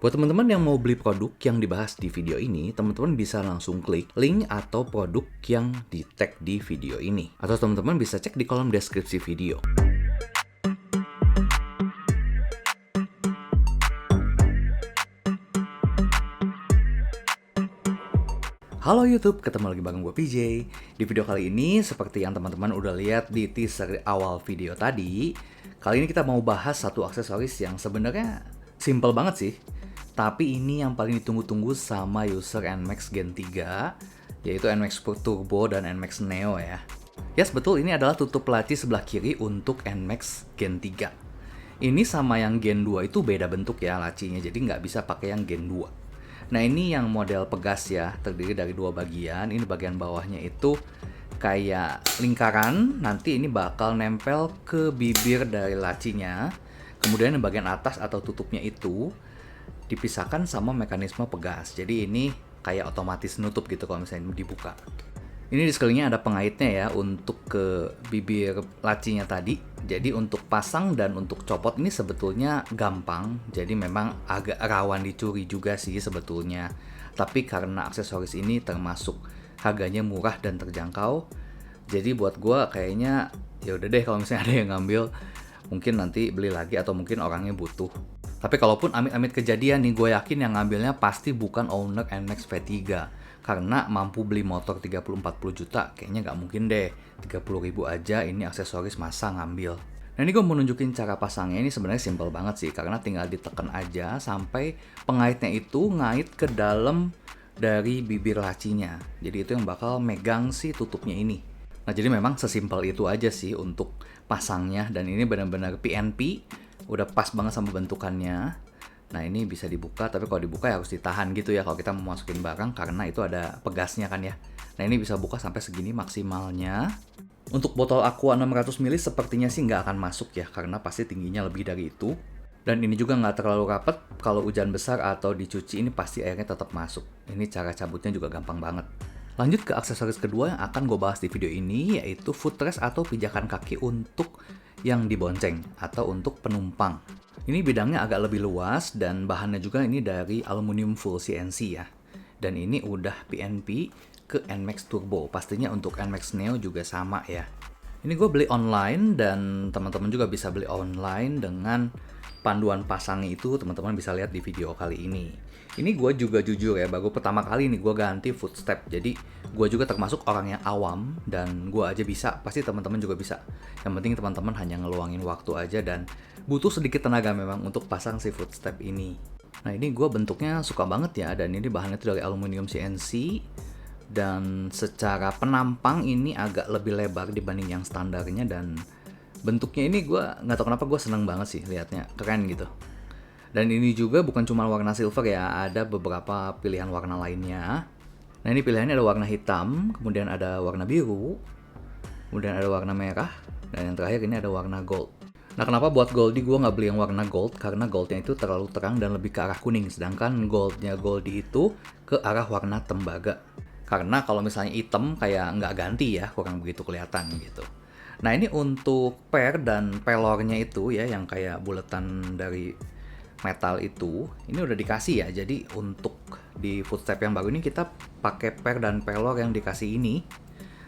Buat teman-teman yang mau beli produk yang dibahas di video ini, teman-teman bisa langsung klik link atau produk yang di-tag di video ini. Atau teman-teman bisa cek di kolom deskripsi video. Halo YouTube, ketemu lagi bareng gue PJ. Di video kali ini, seperti yang teman-teman udah lihat di teaser awal video tadi, kali ini kita mau bahas satu aksesoris yang sebenarnya simple banget sih. Tapi ini yang paling ditunggu-tunggu sama user NMAX Gen 3, yaitu NMAX Pro Turbo dan NMAX Neo ya. Yes, betul, ini adalah tutup laci sebelah kiri untuk NMAX Gen 3. Ini sama yang Gen 2 itu beda bentuk ya lacinya, jadi nggak bisa pakai yang Gen 2. Nah ini yang model pegas ya, terdiri dari dua bagian. Ini bagian bawahnya itu kayak lingkaran, nanti ini bakal nempel ke bibir dari lacinya. Kemudian yang bagian atas atau tutupnya itu dipisahkan sama mekanisme pegas. Jadi ini kayak otomatis nutup gitu kalau misalnya dibuka. Ini di sekelilingnya ada pengaitnya ya untuk ke bibir lacinya tadi. Jadi untuk pasang dan untuk copot ini sebetulnya gampang. Jadi memang agak rawan dicuri juga sih sebetulnya. Tapi karena aksesoris ini termasuk harganya murah dan terjangkau, jadi buat gua kayaknya ya udah deh kalau misalnya ada yang ngambil, mungkin nanti beli lagi atau mungkin orangnya butuh. Tapi kalaupun amit-amit kejadian nih, gue yakin yang ngambilnya pasti bukan owner NMAX V3. Karena mampu beli motor 30-40 juta, kayaknya nggak mungkin deh. 30 ribu aja ini aksesoris masa ngambil. Nah ini gue mau nunjukin cara pasangnya, ini sebenarnya simple banget sih. Karena tinggal ditekan aja sampai pengaitnya itu ngait ke dalam dari bibir lacinya. Jadi itu yang bakal megang si tutupnya ini. Nah jadi memang sesimpel itu aja sih untuk pasangnya. Dan ini benar-benar PNP. Udah pas banget sama bentukannya. Nah ini bisa dibuka, tapi kalau dibuka ya harus ditahan gitu ya kalau kita mau masukin barang, karena itu ada pegasnya kan ya. Nah ini bisa buka sampai segini maksimalnya. Untuk botol Aqua 600 ml sepertinya sih nggak akan masuk ya, karena pasti tingginya lebih dari itu. Dan ini juga nggak terlalu rapet, kalau hujan besar atau dicuci ini pasti airnya tetap masuk. Ini cara cabutnya juga gampang banget. Lanjut ke aksesoris kedua yang akan gue bahas di video ini, yaitu footrest atau pijakan kaki untuk yang dibonceng atau untuk penumpang. Ini bidangnya agak lebih luas dan bahannya juga ini dari aluminium full CNC ya. Dan ini udah PNP ke NMAX Turbo. Pastinya untuk NMAX Neo juga sama ya. Ini gue beli online dan teman-teman juga bisa beli online dengan panduan pasangnya itu teman-teman bisa lihat di video kali ini. Ini gue juga jujur ya, baru pertama kali nih gue ganti footstep. Jadi gue juga termasuk orang yang awam dan gue aja bisa, pasti teman-teman juga bisa. Yang penting teman-teman hanya ngeluangin waktu aja dan butuh sedikit tenaga memang untuk pasang si footstep ini. Nah ini gue bentuknya suka banget ya, dan ini bahannya itu dari aluminium CNC. Dan secara penampang ini agak lebih lebar dibanding yang standarnya, dan bentuknya ini gue nggak tahu kenapa gue seneng banget sih liatnya, keren gitu. Dan ini juga bukan cuma warna silver ya, ada beberapa pilihan warna lainnya. Nah ini pilihannya ada warna hitam, kemudian ada warna biru, kemudian ada warna merah, dan yang terakhir ini ada warna gold. Nah kenapa buat Goldie gue nggak beli yang warna gold? Karena goldnya itu terlalu terang dan lebih ke arah kuning, sedangkan goldnya Goldie itu ke arah warna tembaga. Karena kalau misalnya hitam kayak nggak ganti ya, kurang begitu kelihatan gitu. Nah ini untuk per dan pelornya itu ya, yang kayak buletan dari metal itu, ini udah dikasih ya. Jadi untuk di footstep yang baru ini kita pakai per dan pelor yang dikasih ini.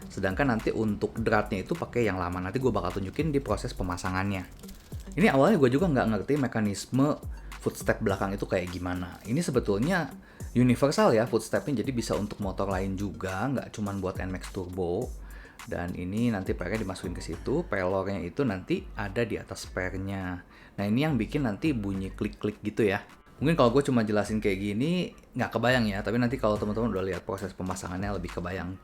Sedangkan nanti untuk dratnya itu pakai yang lama. Nanti gue bakal tunjukin di proses pemasangannya. Ini awalnya gue juga nggak ngerti mekanisme footstep belakang itu kayak gimana. Ini sebetulnya universal ya footstepnya, jadi bisa untuk motor lain juga, nggak cuma buat NMAX Turbo. Dan ini nanti pernya dimasukin ke situ, pelornya itu nanti ada di atas pernya. Nah ini yang bikin nanti bunyi klik-klik gitu ya. Mungkin kalau gue cuma jelasin kayak gini nggak kebayang ya, tapi nanti kalau teman-teman udah lihat proses pemasangannya lebih kebayang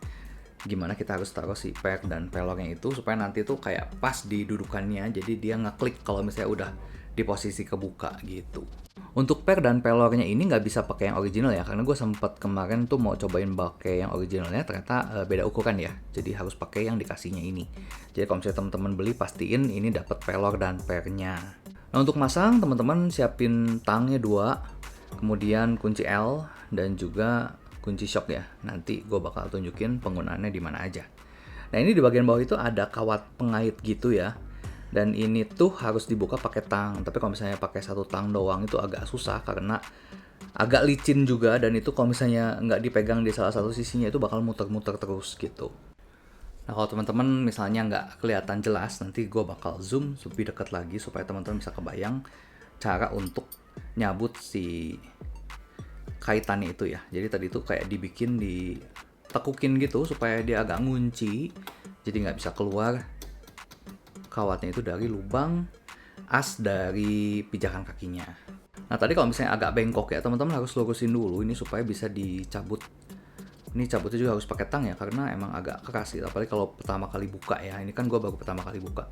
gimana kita harus taruh si per dan pelornya itu supaya nanti tuh kayak pas di dudukannya, jadi dia ngeklik kalau misalnya udah di posisi kebuka gitu. Untuk per dan pelornya ini nggak bisa pakai yang original ya, karena gue sempat kemarin tuh mau cobain pakai yang originalnya, ternyata beda ukuran ya, jadi harus pakai yang dikasihnya ini. Jadi kalau misalnya teman-teman beli, pastiin ini dapat pelor dan pernya. Nah untuk masang, teman-teman siapin tangnya 2, kemudian kunci L dan juga kunci shock ya. Nanti gue bakal tunjukin penggunaannya di mana aja. Nah ini di bagian bawah itu ada kawat pengait gitu ya. Dan ini tuh harus dibuka pakai tang. Tapi kalau misalnya pakai satu tang doang itu agak susah karena agak licin juga, dan itu kalau misalnya nggak dipegang di salah satu sisinya itu bakal muter-muter terus gitu. Nah kalau teman-teman misalnya nggak kelihatan jelas, nanti gue bakal zoom lebih dekat lagi supaya teman-teman bisa kebayang cara untuk nyabut si kaitannya itu ya. Jadi tadi itu kayak dibikin, ditekukin gitu supaya dia agak ngunci, jadi nggak bisa keluar kawatnya itu dari lubang as dari pijakan kakinya. Nah tadi kalau misalnya agak bengkok ya, teman-teman harus lurusin dulu ini supaya bisa dicabut. Ini cabutnya juga harus pakai tang ya, karena emang agak keras gitu. Apalagi kalau pertama kali buka ya, ini kan gue baru pertama kali buka,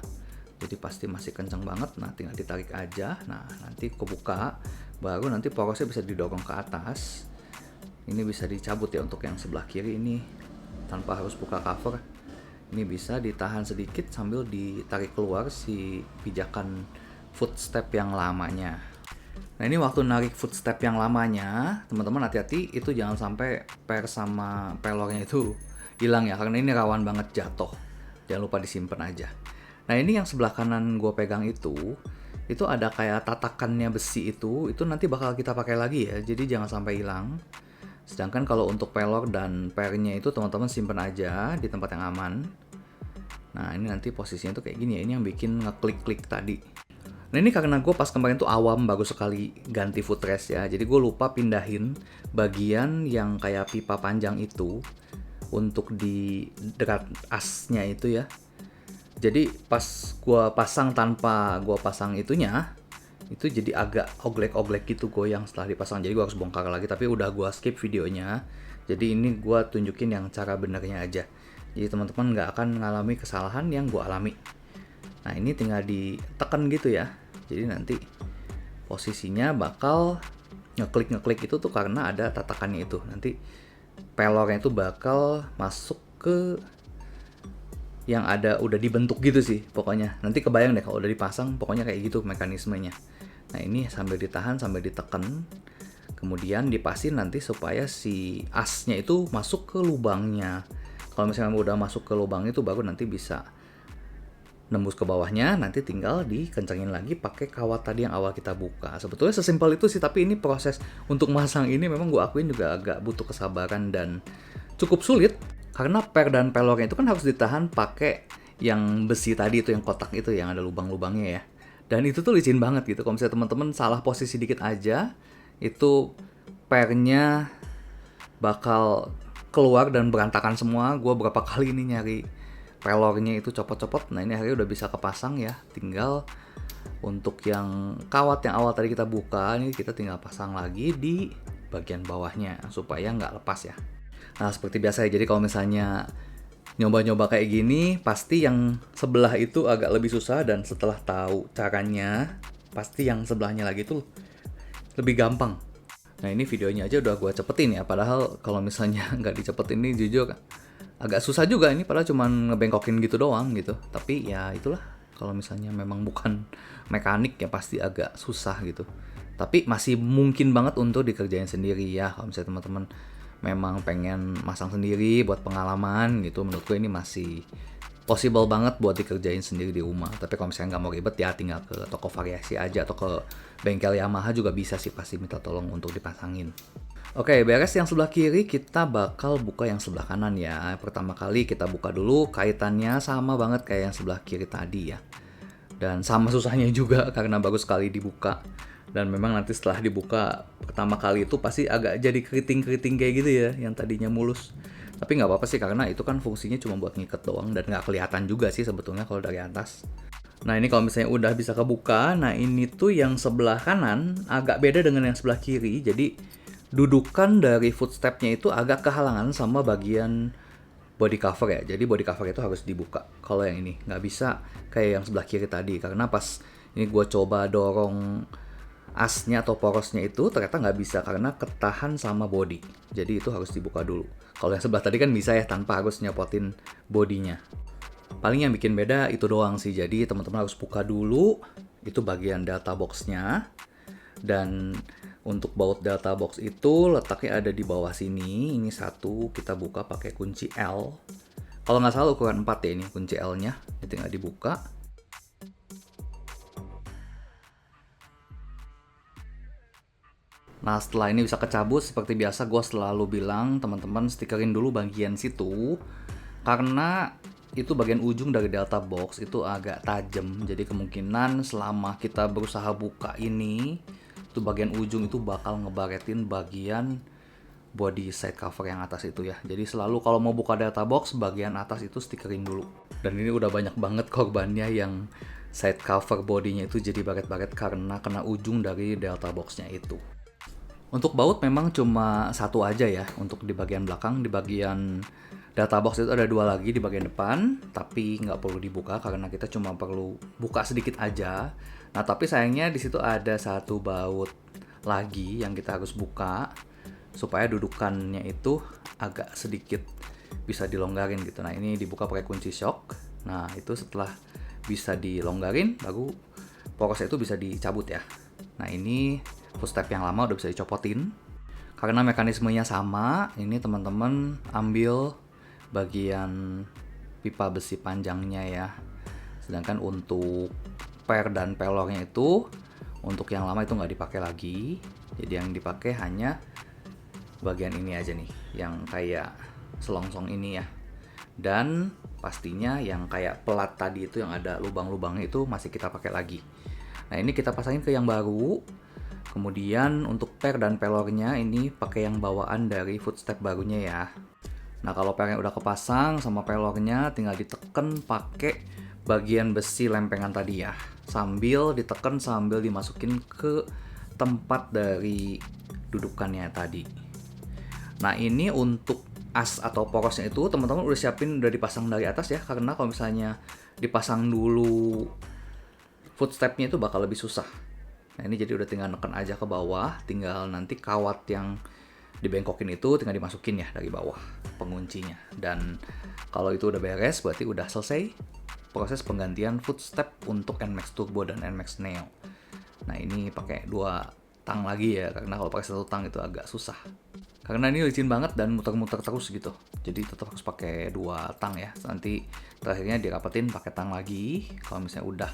jadi pasti masih kencang banget. Nah tinggal ditarik aja. Nah nanti kebuka, baru nanti porosnya bisa didorong ke atas. Ini bisa dicabut ya untuk yang sebelah kiri ini tanpa harus buka cover. Ini bisa ditahan sedikit sambil ditarik keluar si pijakan footstep yang lamanya. Nah ini waktu narik footstep yang lamanya, teman-teman hati-hati itu jangan sampai per sama pelornya itu hilang ya, karena ini rawan banget jatuh. Jangan lupa disimpan aja. Nah ini yang sebelah kanan gue pegang itu ada kayak tatakannya besi itu nanti bakal kita pakai lagi ya, jadi jangan sampai hilang. Sedangkan kalau untuk pelor dan pernya itu teman-teman simpan aja di tempat yang aman. Nah ini nanti posisinya tuh kayak gini ya, ini yang bikin ngeklik-klik tadi. Nah ini karena gue pas kemarin tuh awam baru sekali ganti footrest ya, jadi gue lupa pindahin bagian yang kayak pipa panjang itu untuk di dekat asnya itu ya. Jadi pas gue pasang tanpa gue pasang itunya, itu jadi agak oglek-oglek gitu goyang setelah dipasang, jadi gue harus bongkar lagi, tapi udah gue skip videonya. Jadi ini gue tunjukin yang cara benernya aja, jadi teman-teman nggak akan ngalami kesalahan yang gue alami. Nah ini tinggal ditekan gitu ya, jadi nanti posisinya bakal ngeklik itu tuh karena ada tatakannya itu. Nanti pelornya itu bakal masuk ke yang ada udah dibentuk gitu sih pokoknya. Nanti kebayang deh kalau udah dipasang, pokoknya kayak gitu mekanismenya. Nah ini sambil ditahan, sambil ditekan, kemudian dipasin nanti supaya si asnya itu masuk ke lubangnya. Kalau misalnya udah masuk ke lubang itu baru nanti bisa nembus ke bawahnya, nanti tinggal dikencangin lagi pakai kawat tadi yang awal kita buka. Sebetulnya sesimpel itu sih, tapi ini proses untuk masang ini memang gue akuin juga agak butuh kesabaran dan cukup sulit. Karena per dan pelornya itu kan harus ditahan pakai yang besi tadi itu, yang kotak itu yang ada lubang-lubangnya ya. Dan itu tuh licin banget gitu, kalau misalnya teman-teman salah posisi dikit aja, itu pernya bakal keluar dan berantakan semua. Gue berapa kali ini nyari pelornya itu copot-copot. Nah ini akhirnya udah bisa kepasang ya, tinggal untuk yang kawat yang awal tadi kita buka, ini kita tinggal pasang lagi di bagian bawahnya supaya nggak lepas ya. Nah seperti biasa ya, jadi kalau misalnya nyoba-nyoba kayak gini, pasti yang sebelah itu agak lebih susah, dan setelah tahu caranya, pasti yang sebelahnya lagi tuh lebih gampang. Nah ini videonya aja udah gue cepetin ya, padahal kalau misalnya nggak dicepetin ini jujur agak susah juga ini, padahal cuma ngebengkokin gitu doang gitu. Tapi ya itulah, kalau misalnya memang bukan mekanik ya pasti agak susah gitu. Tapi masih mungkin banget untuk dikerjain sendiri ya, kalau misalnya teman-teman memang pengen masang sendiri buat pengalaman gitu. Menurut gue ini masih possible banget buat dikerjain sendiri di rumah. Tapi kalau misalnya nggak mau ribet ya tinggal ke toko variasi aja atau ke bengkel Yamaha juga bisa sih, pasti minta tolong untuk dipasangin. Oke, beres yang sebelah kiri, kita bakal buka yang sebelah kanan ya. Pertama kali kita buka dulu, kaitannya sama banget kayak yang sebelah kiri tadi ya. Dan sama susahnya juga karena baru sekali dibuka. Dan memang nanti setelah dibuka pertama kali itu pasti agak jadi keriting-keriting kayak gitu ya, yang tadinya mulus. Tapi nggak apa-apa sih, karena itu kan fungsinya cuma buat ngiket doang dan nggak kelihatan juga sih sebetulnya kalau dari atas. Nah ini kalau misalnya udah bisa kebuka, nah ini tuh yang sebelah kanan agak beda dengan yang sebelah kiri. Jadi dudukan dari footstepnya itu agak kehalangan sama bagian body cover ya. Jadi body cover itu harus dibuka. Kalau yang ini nggak bisa kayak yang sebelah kiri tadi, karena pas ini gue coba dorong asnya atau porosnya itu ternyata nggak bisa karena ketahan sama body. Jadi itu harus dibuka dulu. Kalau yang sebelah tadi kan bisa ya tanpa harus nyopotin bodinya. Paling yang bikin beda itu doang sih. Jadi teman-teman harus buka dulu itu bagian data box-nya. Dan untuk baut data box itu letaknya ada di bawah sini. Ini satu, kita buka pakai kunci L. Kalau nggak salah ukuran 4 ya ini kunci L-nya. Ini tinggal dibuka. Nah, setelah ini bisa kecabut, seperti biasa gue selalu bilang, teman-teman stikerin dulu bagian situ. Karena itu bagian ujung dari delta box itu agak tajam. Jadi kemungkinan selama kita berusaha buka ini, itu bagian ujung itu bakal ngebaretin bagian body side cover yang atas itu ya. Jadi selalu kalau mau buka delta box, bagian atas itu stikerin dulu. Dan ini udah banyak banget korbannya yang side cover bodinya itu jadi baret-baret karena kena ujung dari delta boxnya itu. Untuk baut memang cuma satu aja ya untuk di bagian belakang. Di bagian data box itu ada dua lagi di bagian depan, tapi nggak perlu dibuka karena kita cuma perlu buka sedikit aja. Nah, tapi sayangnya di situ ada satu baut lagi yang kita harus buka supaya dudukannya itu agak sedikit bisa dilonggarin gitu. Nah, ini dibuka pakai kunci shock. Nah, itu setelah bisa dilonggarin baru porosnya itu bisa dicabut ya. Nah, ini footstep yang lama udah bisa dicopotin. Karena mekanismenya sama, ini teman-teman ambil bagian pipa besi panjangnya ya. Sedangkan untuk per dan pelornya itu, untuk yang lama itu nggak dipakai lagi. Jadi yang dipakai hanya bagian ini aja nih, yang kayak selongsong ini ya. Dan pastinya yang kayak pelat tadi itu yang ada lubang-lubangnya itu masih kita pakai lagi. Nah, ini kita pasangin ke yang baru. Kemudian untuk per dan pelornya ini pakai yang bawaan dari footstep barunya ya. Nah, kalau pernya udah kepasang sama pelornya tinggal diteken pakai bagian besi lempengan tadi ya. Sambil diteken sambil dimasukin ke tempat dari dudukannya tadi. Nah, ini untuk as atau porosnya itu teman-teman udah siapin, udah dipasang dari atas ya. Karena kalau misalnya dipasang dulu footstepnya itu bakal lebih susah. Nah, ini jadi udah tinggal neken aja ke bawah, tinggal nanti kawat yang dibengkokin itu tinggal dimasukin ya dari bawah penguncinya. Dan kalau itu udah beres berarti udah selesai proses penggantian footstep untuk NMAX Turbo dan NMAX Neo. Nah, ini pakai 2 tang lagi ya, karena kalau pakai 1 tang itu agak susah. Karena ini licin banget dan muter-muter terus gitu. Jadi tetap harus pakai 2 tang ya. Nanti terakhirnya dirapetin pakai tang lagi. Kalau misalnya udah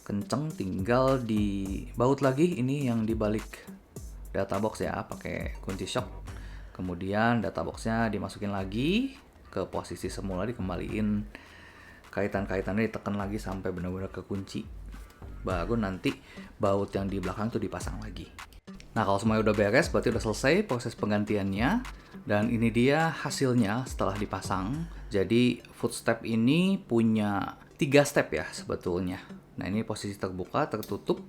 kenceng tinggal dibaut lagi ini yang dibalik data box ya pakai kunci shock. Kemudian data boxnya dimasukin lagi ke posisi semula, dikembaliin kaitan-kaitannya ditekan lagi sampai benar-benar kekunci. Baru nanti baut yang di belakang tuh dipasang lagi. Nah, kalau semuanya udah beres berarti udah selesai proses penggantiannya. Dan ini dia hasilnya setelah dipasang. Jadi footstep ini punya 3 step ya sebetulnya. Nah, ini posisi terbuka, tertutup.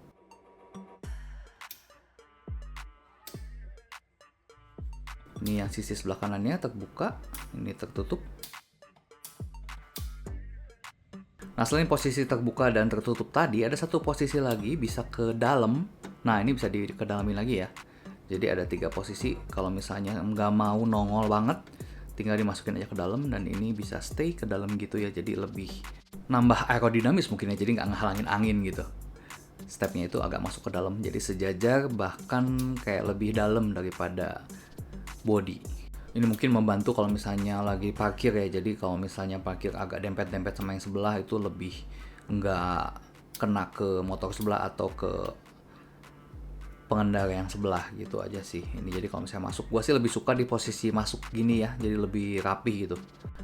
Ini yang sisi sebelah kanannya terbuka, ini tertutup. Nah, selain posisi terbuka dan tertutup tadi, ada satu posisi lagi bisa ke dalam. Nah, ini bisa dikedalamin lagi ya. Jadi ada 3 posisi. Kalau misalnya nggak mau nongol banget, tinggal dimasukin aja ke dalam dan ini bisa stay ke dalam gitu ya. Jadi lebih nambah aerodinamis mungkin ya, jadi nggak ngehalangin angin gitu. Stepnya itu agak masuk ke dalam, jadi sejajar bahkan kayak lebih dalam daripada body. Ini mungkin membantu kalau misalnya lagi parkir ya, jadi kalau misalnya parkir agak dempet-dempet sama yang sebelah itu lebih nggak kena ke motor sebelah atau ke pengendara yang sebelah gitu aja sih. Ini jadi kalau misalnya masuk, gue sih lebih suka di posisi masuk gini ya, jadi lebih rapi gitu.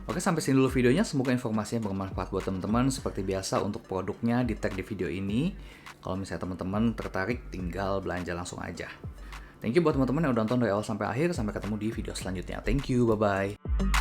Oke, sampai sini dulu videonya. Semoga informasinya bermanfaat buat teman-teman. Seperti biasa untuk produknya di tag di video ini. Kalau misalnya teman-teman tertarik, tinggal belanja langsung aja. Thank you buat teman-teman yang udah nonton dari awal sampai akhir. Sampai ketemu di video selanjutnya. Thank you, bye-bye.